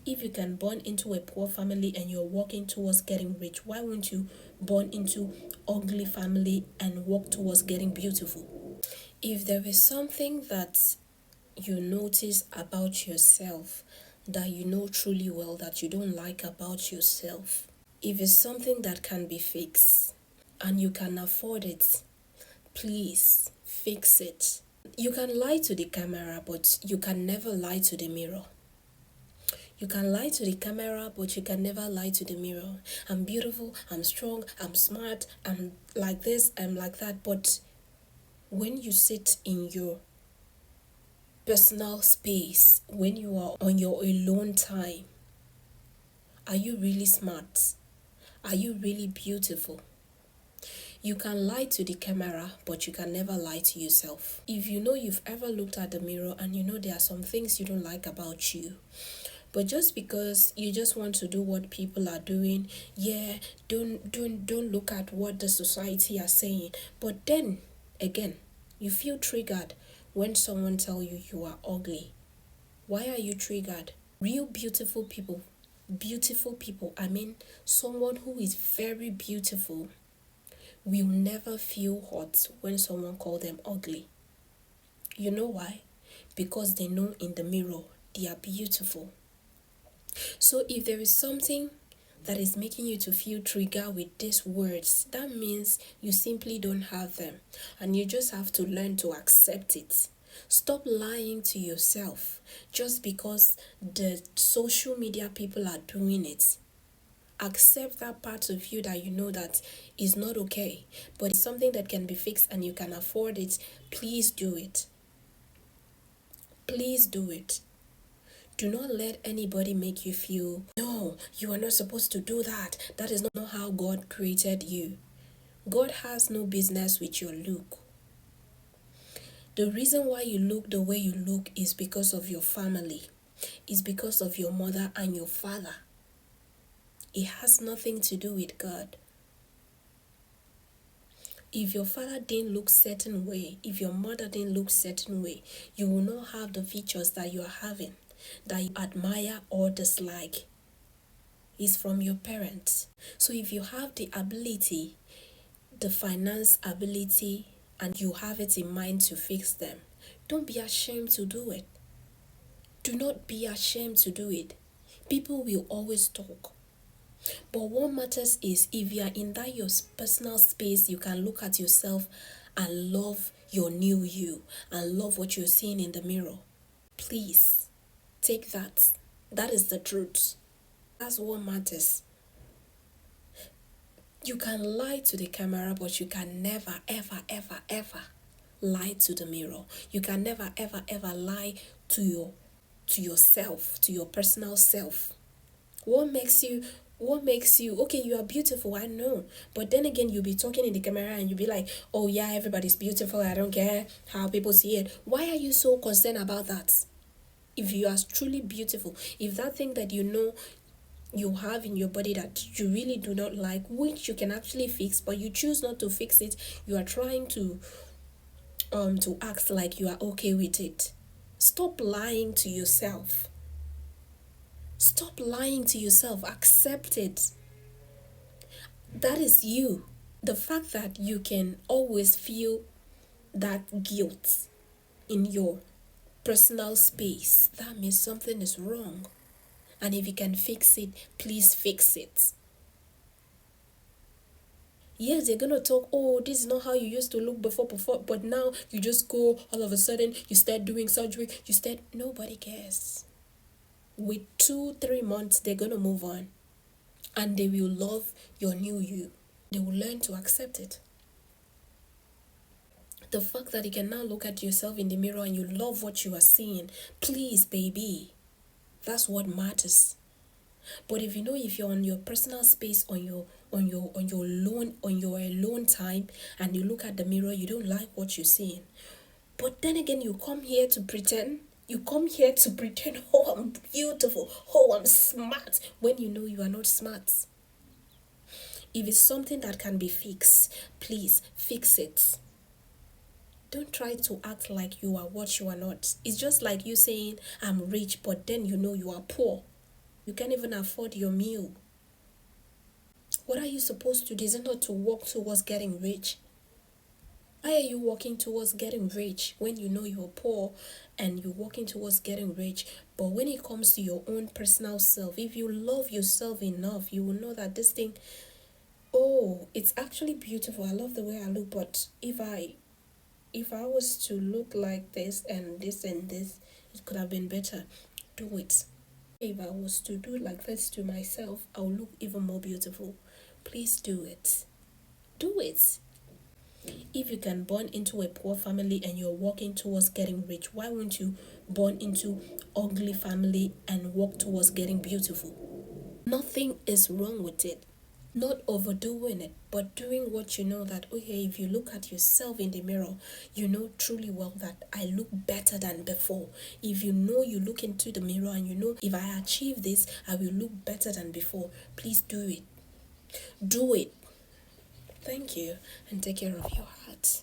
If you can born into a poor family and you're working towards getting rich, why won't you born into ugly family and work towards getting beautiful? If there is something that you notice about yourself that you know truly well that you don't like about yourself, if it's something that can be fixed and you can afford it, please fix it. You can lie to the camera, but you can never lie to the mirror. You can lie to the camera, but you can never lie to the mirror. I'm beautiful, I'm strong, I'm smart, I'm like this, I'm like that. But when you sit in your personal space, when you are on your alone time, are you really smart? Are you really beautiful? You can lie to the camera, but you can never lie to yourself. If you know you've ever looked at the mirror and you know there are some things you don't like about you, but just because you just want to do what people are doing, yeah, don't look at what the society are saying. But then again, you feel triggered when someone tell you you are ugly. Why are you triggered? Real beautiful people, I mean someone who is very beautiful will never feel hot when someone call them ugly. You know why? Because they know in the mirror they are beautiful. So if there is something that is making you to feel triggered with these words, that means you simply don't have them and you just have to learn to accept it. Stop lying to yourself just because the social media people are doing it. Accept that part of you that you know that is not okay, but it's something that can be fixed and you can afford it. Please do it. Please do it. Do not let anybody make you feel, no, you are not supposed to do that. That is not how God created you. God has no business with your look. The reason why you look the way you look is because of your family. It's because of your mother and your father. It has nothing to do with God. If your father didn't look certain way, if your mother didn't look certain way, you will not have the features that you are having, that you admire or dislike. It's from your parents. So if you have the ability, the finance ability, and you have it in mind to fix them, don't be ashamed to do it. Do not be ashamed to do it. People will always talk. But what matters is if you are in that your personal space, you can look at yourself and love your new you and love what you're seeing in the mirror. Please take that. That is the truth. That's what matters. You can lie to the camera, but you can never, ever, ever, ever lie to the mirror. You can never, ever, ever lie to yourself, to your personal self. What makes you okay, you are beautiful, I know, but then again you'll be talking in the camera and you'll be like, oh yeah, everybody's beautiful, I don't care how people see it. Why are you so concerned about that? If you are truly beautiful, if that thing that you know you have in your body that you really do not like, which you can actually fix, but you choose not to fix it, you are trying to act like you are okay with it. Stop lying to yourself. Stop lying to yourself. Accept it. That is you. The fact that you can always feel that guilt in your personal space, that means something is wrong. And if you can fix it, please fix it. Yes, they're gonna talk, oh, this is not how you used to look before, but now you just go all of a sudden, you start doing surgery, nobody cares. With 2-3 months, they're gonna move on. And they will love your new you. They will learn to accept it. The fact that you can now look at yourself in the mirror and you love what you are seeing, please, baby, that's what matters. But if you're on your personal space, on your alone time, and you look at the mirror, you don't like what you're seeing. But then again, you come here to pretend. Oh, I'm beautiful. Oh, I'm smart. When you know you are not smart. If it's something that can be fixed, please fix it. Don't try to act like you are what you are not. It's just like you saying, I'm rich, but then you know you are poor. You can't even afford your meal. What are you supposed to do? Is it not to walk towards getting rich? Why are you walking towards getting rich when you know you're poor and you're walking towards getting rich? But when it comes to your own personal self, if you love yourself enough, you will know that this thing, oh, it's actually beautiful. I love the way I look, but if I was to look like this and this and this, it could have been better. Do it. If I was to do like this to myself, I'll look even more beautiful. Please do it. Do it. If you can born into a poor family and you're working towards getting rich, why won't you born into ugly family and work towards getting beautiful? Nothing is wrong with it. Not overdoing it, but doing what you know that, okay, if you look at yourself in the mirror, you know truly well that I look better than before. If you know you look into the mirror and you know if I achieve this, I will look better than before, please do it. Do it. Thank you, and take care of your heart.